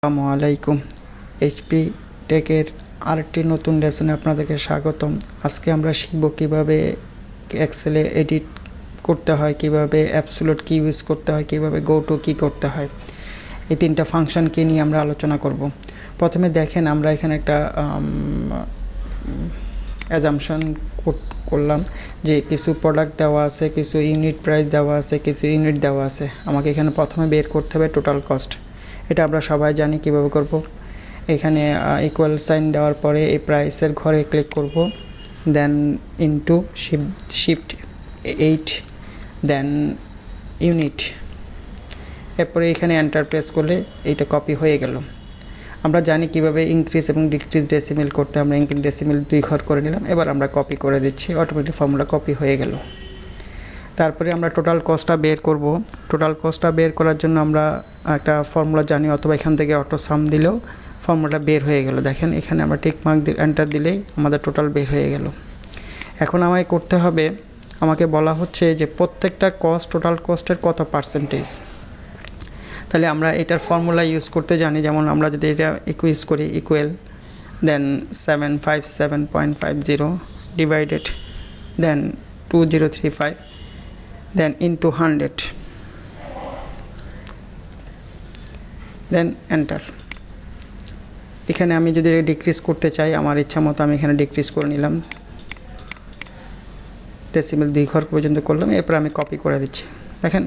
আসসালামু আলাইকুম। এইচপি টেকের আরেকটি নতুন লেসনে আপনাদেরকে স্বাগতম। আজকে আমরা শিখব কিভাবে এক্সেলে এডিট করতে হয়, কিভাবে অ্যাবসোলিউট কি ইউজ করতে হয়, কিভাবে গো টু কি করতে হয়। এই তিনটা ফাংশনকে নিয়ে আমরা আলোচনা করব। প্রথমে দেখেন আমরা এখানে একটা অ্যাজাম্পশন করলাম যে কিছু প্রোডাক্ট দেওয়া আছে, কিছু ইউনিট প্রাইস দেওয়া আছে, কিছু ইউনিট দেওয়া আছে। আমাকে এখানে প্রথমে বের করতে হবে টোটাল কস্ট। এটা আমরা সবাই জানি কিভাবে করব। এখানে ইকুয়াল সাইন দেওয়ার পরে এই প্রাইসের ঘরে ক্লিক করব, দেন ইনটু শিফট 8, দেন ইউনিট। এরপরে এখানে এন্টার প্রেস করলে এইটা কপি হয়ে গেল। আমরা জানি কিভাবে ইনক্রিজ এবং ডিক্রিজ ডেসিমেল করতে। আমরা ইনক্রিজ ডেসিমেল 2 ঘর করে নিলাম। এবার আমরা কপি করে দিচ্ছি, অটোমেটিক ফর্মুলা কপি হয়ে গেল। তারপরে আমরা টোটাল কস্টটা বের করব। টোটাল কস্টটা বের করার জন্য আমরা একটা ফর্মুলা জানি, অথবা এখান থেকে অটো সাম দিলেও ফর্মুলাটা বের হয়ে গেল। দেখেন এখানে আমরা টিক মার্ক দিয়ে এন্টার দিলেই আমাদের টোটাল বের হয়ে গেল। এখন আমায় করতে হবে, আমাকে বলা হচ্ছে যে প্রত্যেকটা কস্ট, টোটাল কস্টের কত পার্সেন্টেজ। তাহলে আমরা এটার ফর্মুলা ইউজ করতে জানি। যেমন আমরা যদি এটা ইউজ করি ইকুয়াল, দেন 757.50 ডিভাইডেড, দেন 2035, দেন ইনটু 100, দেন এন্টার। এখানে আমি যদি ডিক্রিজ করতে চাই আমার ইচ্ছা মতো আমি এখানে ডিক্রিজ করে নিলাম, ডেসিমেল 2 ঘর পর্যন্ত করলাম। এরপর আমি কপি করে দিচ্ছি। দেখেন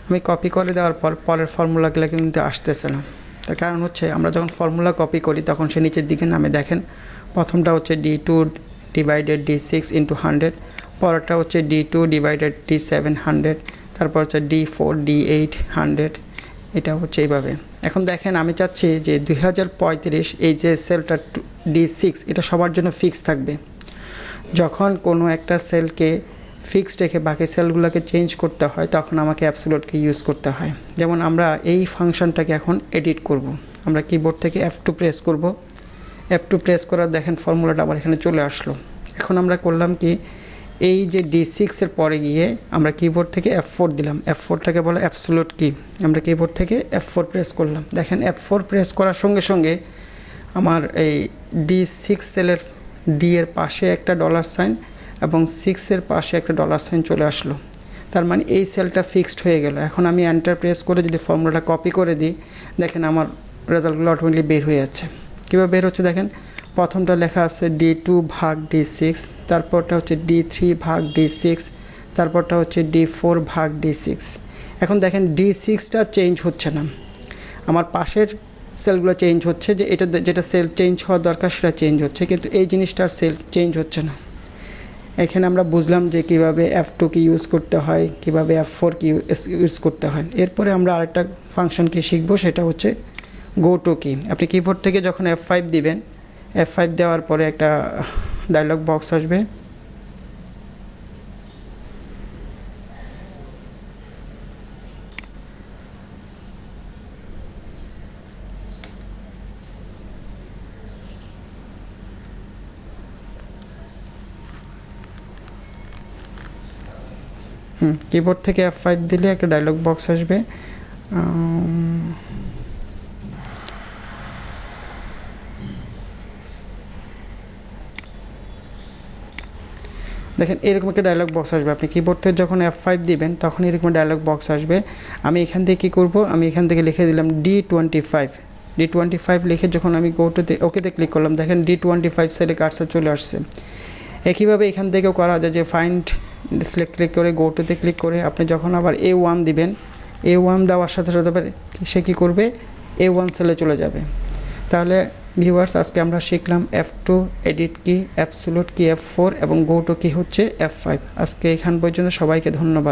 আমি কপি করে দেওয়ার পর পরের ফর্মুলাগুলো কিন্তু আসতেছে না। তার কারণ হচ্ছে আমরা যখন ফর্মুলা কপি করি তখন সে নিচের দিকে নামে। দেখেন প্রথমটা হচ্ছে D2 ডিভাইডেড D6 ইন্টু 100, পরেরটা হচ্ছে D2 ডিভাইডেড D7 100, তারপর হচ্ছে D4 D8 100। এটা হচ্ছে এইভাবে। এখন দেখেন আমি চাচ্ছি যে 2035 এই যে সেলটা D6 এটা সবার জন্য ফিক্স থাকবে। যখন কোনো একটা সেলকে ফিক্সড রেখে বাকি সেলগুলোকে চেঞ্জ করতে হয় তখন আমাকে অ্যাবসোলিউটকে ইউজ করতে হয়। যেমন আমরা এই ফাংশনটাকে এখন এডিট করব। আমরা কিবোর্ড থেকে F2 প্রেস করব। F2 প্রেস করার দেখেন ফর্মুলাটা আবার এখানে চলে আসলো। এখন আমরা করলাম কি, এই যে D6 এর পরে গিয়ে আমরা কিবোর্ড থেকে F4 দিলাম। F4টাকে বলে অ্যাবসোলিউট কি। আমরা কিবোর্ড থেকে F4 প্রেস করলাম। দেখেন F4 প্রেস করার সঙ্গে সঙ্গে আমার এই D6 সেলের D এর পাশে একটা ডলার সাইন এবং 6 এর পাশে একটা ডলার সাইন চলে আসলো। তার মানে এই সেলটা ফিক্সড হয়ে গেল। এখন আমি এন্টার প্রেস করে যদি ফর্মুলাটা কপি করে দিই, দেখেন আমার রেজাল্টগুলো অটোমেটিকলি বের হয়ে যাচ্ছে। কীভাবে বের হচ্ছে দেখেন, প্রথমটা লেখা আছে D2 ভাগ D6, তারপরটা হচ্ছে D3 ভাগ D6, তারপরটা হচ্ছে D4 ভাগ D6। এখন দেখেন D6টা চেঞ্জ হচ্ছে না, আমার পাশের সেলগুলো চেঞ্জ হচ্ছে। যে এটা যেটা সেল চেঞ্জ হওয়া দরকার সেটা চেঞ্জ হচ্ছে, কিন্তু এই জিনিসটার সেল চেঞ্জ হচ্ছে না। এখানে আমরা বুঝলাম যে কিভাবে F2 কি ইউজ করতে হয়, কিভাবে F4 কি ইউজ করতে হয়। এরপরে আমরা আরেকটা ফাংশনকে শিখব, সেটা হচ্ছে গো টু কি। আপনি কিবোর্ড থেকে যখন F5 দিবেন, F5 দেওয়ার পরে একটা ডায়লগ বক্স আসবে। কিবোর্ড থেকে F5 দিলে একটা ডায়লগ বক্স আসবে। দেখেন এরকম একটা ডায়লগ বক্স আসবে। আপনি কিবোর্ড থেকে যখন F5 দিবেন তখন এরকম ডায়লগ বক্স আসবে। আমি এখান থেকে কী করব, আমি এখান থেকে লিখে দিলাম D25 লিখে যখন আমি গো টুতে ওকেতে ক্লিক করলাম, দেখেন D25 সেলে কার্সার চলে আসছে। একইভাবে এখান থেকেও করা যায় যে ফাইন্ড সিলেক্ট ক্লিক করে গো টুতে ক্লিক করে আপনি যখন আবার A1 দিবেন, A1 দেওয়ার সাথে সাথে সে কী করবে, A1 সেলে চলে যাবে। তাহলে ভিউয়ার্স আজকে আমরা শিখলাম F2 এডিট কি, অ্যাবসোলিউট কি F4 এবং গো টু কি হচ্ছে F5। আজকে এখান পর্যন্ত সবাইকে ধন্যবাদ।